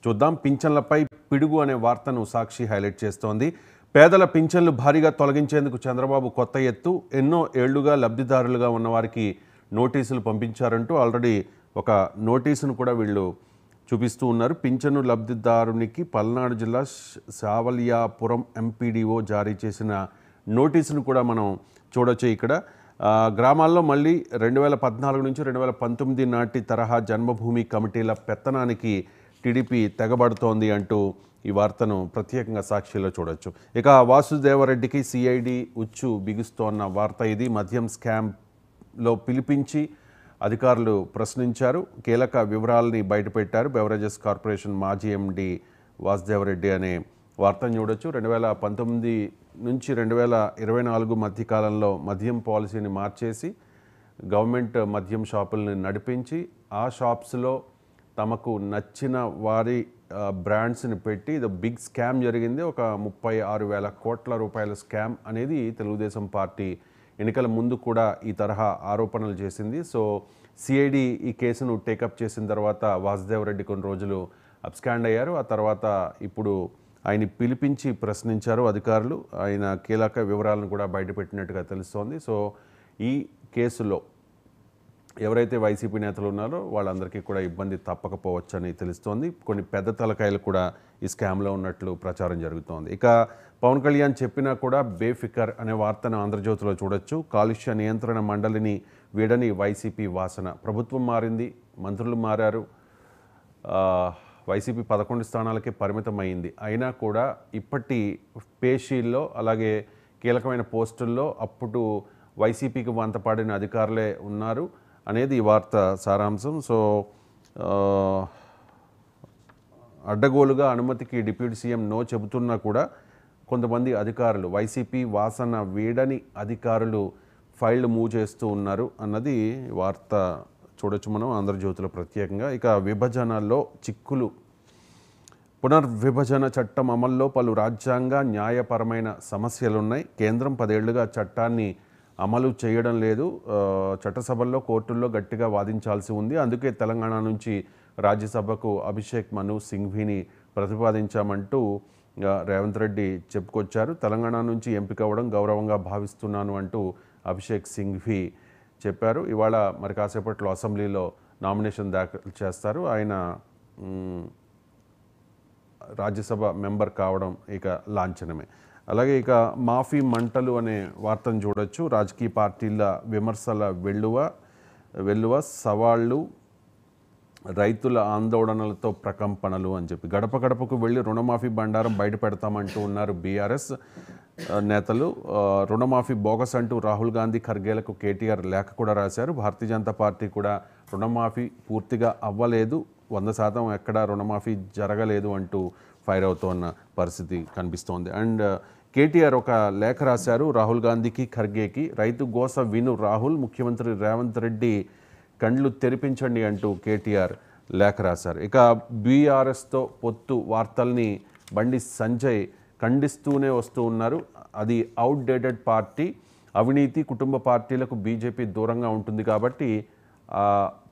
చూద్దాం. పింఛన్లపై పిడుగు అనే వార్తను సాక్షి హైలైట్ చేస్తోంది. పేదల పింఛన్లు భారీగా తొలగించేందుకు చంద్రబాబు కొత్త ఎత్తు. ఎన్నో ఏళ్లుగా లబ్ధిదారులుగా ఉన్నవారికి నోటీసులు పంపించారంటూ ఆల్రెడీ ఒక నోటీసును కూడా వీళ్ళు చూపిస్తూ ఉన్నారు. పింఛను లబ్ధిదారునికి పల్నాడు జిల్లా సావల్యాపురం ఎంపీడీఓ జారీ చేసిన నోటీసును కూడా మనం చూడొచ్చు. ఇక్కడ గ్రామాల్లో మళ్ళీ 2014 నుంచి 2019 నాటి తరహా జన్మభూమి కమిటీల పెత్తనానికి టీడీపీ తెగబడుతోంది అంటూ ఈ వార్తను ప్రత్యేకంగా సాక్షిలో చూడొచ్చు. ఇక వాసుదేవరెడ్డికి సిఐడి ఉచ్చు బిగుస్తోన్న వార్త ఇది. మద్యం స్కామ్లో పిలిపించి అధికారులు ప్రశ్నించారు. కీలక వివరాలని బయటపెట్టారు. బెవరేజెస్ కార్పొరేషన్ మాజీ ఎండి వాసుదేవరెడ్డి అనే వార్తను చూడొచ్చు. 2019 నుంచి 2024 మధ్యకాలంలో మద్యం పాలసీని మార్చేసి గవర్నమెంట్ మద్యం షాపుల్ని నడిపించి ఆ షాప్స్లో తమకు నచ్చిన వారి బ్రాండ్స్ని పెట్టి ఇది బిగ్ స్కామ్ జరిగింది. ఒక 36,000 కోట్ల రూపాయల స్కామ్ అనేది తెలుగుదేశం పార్టీ ఎన్నికల ముందు కూడా ఈ తరహా ఆరోపణలు చేసింది. సో సిఐడి ఈ కేసును టేకప్ చేసిన తర్వాత వాసుదేవరెడ్డి కొన్ని రోజులు అబ్స్కాండ్ అయ్యారు. ఆ తర్వాత ఇప్పుడు ఆయన పిలిపించి ప్రశ్నించారు అధికారులు. ఆయన కీలక వివరాలను కూడా బయటపెట్టినట్టుగా తెలుస్తోంది. సో ఈ కేసులో ఎవరైతే వైసీపీ నేతలు ఉన్నారో వాళ్ళందరికీ కూడా ఇబ్బంది తప్పకపోవచ్చని తెలుస్తోంది. కొన్ని పెద్ద తలకాయలు కూడా ఈ స్కామ్లో ఉన్నట్లు ప్రచారం జరుగుతోంది. ఇక పవన్ కళ్యాణ్ చెప్పినా కూడా బేఫికర్ అనే వార్తను ఆంధ్రజ్యోతిలో చూడొచ్చు. కాలుష్య నియంత్రణ మండలిని వీడని వైసీపీ వాసన. ప్రభుత్వం మారింది, మంత్రులు మారారు, వైసీపీ 11 స్థానాలకే పరిమితమైంది. అయినా కూడా ఇప్పటి పేషీల్లో అలాగే కీలకమైన పోస్టుల్లో అప్పుడు వైసీపీకి వంతపాడిన అధికారులే ఉన్నారు అనేది ఈ వార్త సారాంశం. సో అడ్డగోలుగా అనుమతికి డిప్యూటీ సీఎం నో చెబుతున్నా కూడా కొంతమంది అధికారులు వైసీపీ వాసన వీడని అధికారులు ఫైళ్లు మూవ్ చేస్తూ ఉన్నారు అన్నది వార్త చూడొచ్చు మనం ఆంధ్రజ్యోతిలో ప్రత్యేకంగా. ఇక విభజనలో చిక్కులు. పునర్విభజన చట్టం అమల్లో పలు రాజ్యాంగ న్యాయపరమైన సమస్యలున్నాయి. కేంద్రం 10 ఏళ్లుగా చట్టాన్ని అమలు చేయడం లేదు. చట్టసభల్లో కోర్టుల్లో గట్టిగా వాదించాల్సి ఉంది. అందుకే తెలంగాణ నుంచి రాజ్యసభకు అభిషేక్ మను సింఘ్వీని ప్రతిపాదించామంటూ రేవంత్ రెడ్డి చెప్పుకొచ్చారు. తెలంగాణ నుంచి ఎంపిక అవ్వడం గౌరవంగా భావిస్తున్నాను అంటూ అభిషేక్ సింఘ్వీ చెప్పారు. ఇవాళ మరి కాసేపట్లో అసెంబ్లీలో నామినేషన్ దాఖలు చేస్తారు. ఆయన రాజ్యసభ మెంబర్ కావడం ఇక లాంఛనమే. అలాగే ఇక మాఫీ మంటలు అనే వార్తను చూడొచ్చు. రాజకీయ పార్టీల విమర్శల వెల్లువ సవాళ్లు, రైతుల ఆందోళనలతో ప్రకంపనలు అని చెప్పి గడప గడపకు వెళ్ళి రుణమాఫీ బండారం బయట పెడతామంటూ ఉన్నారు బీఆర్ఎస్ నేతలు. రుణమాఫీ బోగస్ అంటూ రాహుల్ గాంధీ, ఖర్గేలకు కేటీఆర్ లేఖ కూడా రాశారు. భారతీయ జనతా పార్టీ కూడా రుణమాఫీ పూర్తిగా అవ్వలేదు, 100% ఎక్కడా రుణమాఫీ జరగలేదు అంటూ ఫైర్ అవుతున్న పరిస్థితి కనిపిస్తోంది. అండ్ కేటీఆర్ ఒక లేఖ రాశారు రాహుల్ గాంధీకి, ఖర్గేకి. రైతు గోస విను రాహుల్, ముఖ్యమంత్రి రేవంత్ రెడ్డి కండ్లు తెరిపించండి అంటూ కేటీఆర్ లేఖ రాశారు. ఇక బీఆర్ఎస్తో పొత్తు వార్తల్ని బండి సంజయ్ ఖండిస్తూనే వస్తూ ఉన్నారు. అది అవుట్డేటెడ్ పార్టీ, అవినీతి కుటుంబ పార్టీలకు బీజేపీ దూరంగా ఉంటుంది కాబట్టి ఆ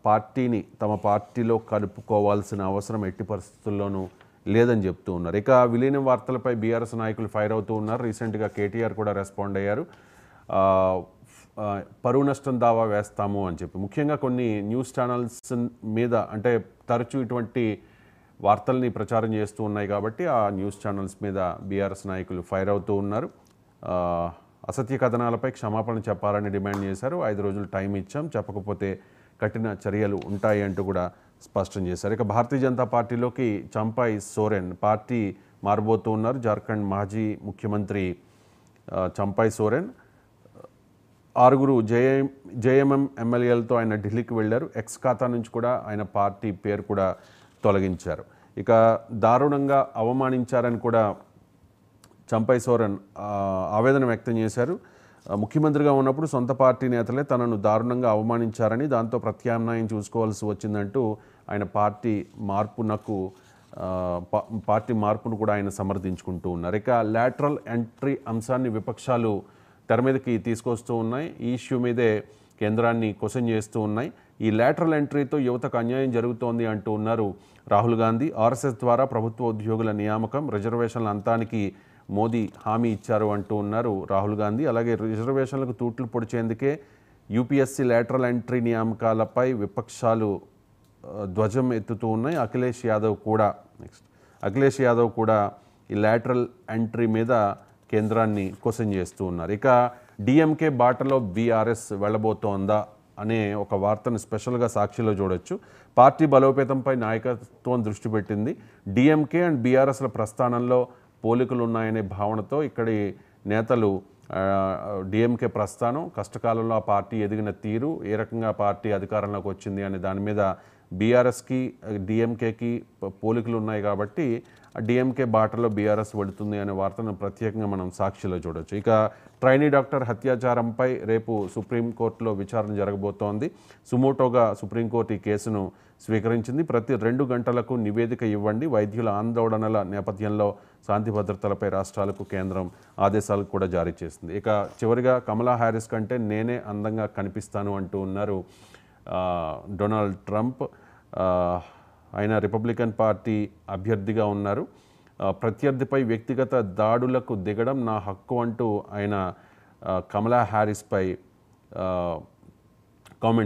పార్టీని తమ పార్టీలో కలుపుకోవాల్సిన అవసరం ఎట్టి పరిస్థితుల్లోనూ లేదని చెప్తూ ఉన్నారు. ఇక విలీనం వార్తలపై బీఆర్ఎస్ నాయకులు ఫైర్ అవుతూ ఉన్నారు. రీసెంట్గా కేటీఆర్ కూడా రెస్పాండ్ అయ్యారు. పరువు నష్టం దావా వేస్తాము అని చెప్పి ముఖ్యంగా కొన్ని న్యూస్ ఛానల్స్ మీద అంటే తరచూ ఇటువంటి వార్తల్ని ప్రచారం చేస్తూ ఉన్నాయి కాబట్టి ఆ న్యూస్ ఛానల్స్ మీద బీఆర్ఎస్ నాయకులు ఫైర్ అవుతూ ఉన్నారు. అసత్య కథనాలపై క్షమాపణ చెప్పాలని డిమాండ్ చేశారు. 5 రోజులు టైం ఇచ్చాం, చెప్పకపోతే కఠిన చర్యలు ఉంటాయి అంటూ కూడా స్పష్టం చేశారు. ఇక భారతీయ జనతా పార్టీలోకి చంపై సోరెన్ పార్టీ మారబోతూ ఉన్నారు. జార్ఖండ్ మాజీ ముఖ్యమంత్రి చంపై సోరెన్ 6 జేఎంఎం ఎమ్మెల్యేలతో ఆయన ఢిల్లీకి వెళ్ళారు. ఎక్స్ ఖాతా నుంచి కూడా ఆయన పార్టీ పేరు కూడా తొలగించారు. ఇక దారుణంగా అవమానించారని కూడా చంపై సోరెన్ ఆవేదన వ్యక్తం చేశారు. ముఖ్యమంత్రిగా ఉన్నప్పుడు సొంత పార్టీ నేతలే తనను దారుణంగా అవమానించారని, దాంతో ప్రత్యామ్నాయం చూసుకోవాల్సి వచ్చిందంటూ ఆయన పార్టీ మార్పును కూడా ఆయన సమర్థించుకుంటూ ఉన్నారు. ఇక లాటరల్ ఎంట్రీ అంశాన్ని విపక్షాలు తెర మీదకి తీసుకొస్తూ ఉన్నాయి. ఈ ఇష్యూ మీదే కేంద్రాన్ని క్వశ్చన్ చేస్తూ ఉన్నాయి. ఈ లేటరల్ ఎంట్రీతో యువతకు అన్యాయం జరుగుతోంది అంటూ ఉన్నారు రాహుల్ గాంధీ. ఆర్ఎస్ఎస్ ద్వారా ప్రభుత్వ ఉద్యోగుల నియామకం, రిజర్వేషన్ల అంతానికి మోదీ హామీ ఇచ్చారు అంటూ ఉన్నారు రాహుల్ గాంధీ. అలాగే రిజర్వేషన్లకు తూట్లు పొడిచేందుకే యూపీఎస్సీ లేటరల్ ఎంట్రీ నియామకాలపై విపక్షాలు ధ్వజం ఎత్తుతూ ఉన్నాయి. అఖిలేష్ యాదవ్ కూడా ఈ లేటరల్ ఎంట్రీ మీద కేంద్రాన్ని క్వశ్చన్ చేస్తూ ఉన్నారు. ఇక డిఎంకే బాటలో బీఆర్ఎస్ వెళ్ళబోతోందా అనే ఒక వార్తను స్పెషల్గా సాక్షిలో చూడొచ్చు. పార్టీ బలోపేతంపై నాయకత్వం దృష్టి పెట్టింది. డిఎంకే అండ్ బీఆర్ఎస్ల ప్రస్థానంలో పోలికలు ఉన్నాయనే భావనతో ఇక్కడి నేతలు డిఎంకే ప్రస్థానం, కష్టకాలంలో ఆ పార్టీ ఎదిగిన తీరు, ఏ రకంగా పార్టీ అధికారంలోకి వచ్చింది అనే దాని మీద బీఆర్ఎస్కి డిఎంకేకి పోలికలు ఉన్నాయి కాబట్టి డిఎంకే బాటలో బీఆర్ఎస్ వెళుతుంది అనే వార్తను ప్రత్యేకంగా మనం సాక్షిలో చూడొచ్చు. ఇక ట్రైనీ డాక్టర్ హత్యాచారంపై రేపు సుప్రీంకోర్టులో విచారణ జరగబోతోంది. సుమోటోగా సుప్రీంకోర్టు ఈ కేసును స్వీకరించింది. ప్రతి 2 గంటలకు నివేదిక ఇవ్వండి. వైద్యుల ఆందోళనల నేపథ్యంలో శాంతి భద్రతలపై రాష్ట్రాలకు కేంద్రం ఆదేశాలు కూడా జారీ చేసింది. ఇక చివరిగా కమలా హ్యారిస్ కంటే నేనే అందంగా కనిపిస్తాను అంటూ ఉన్నారు డొనాల్డ్ ట్రంప్. ఆయన రిపబ్లికన్ పార్టీ అభ్యర్థిగా ఉన్నారు. ప్రత్యర్థిపై వ్యక్తిగత దాడులకు దిగడం నా హక్కు అంటూ ఆయన కమలా హ్యారిస్పై కామెంట్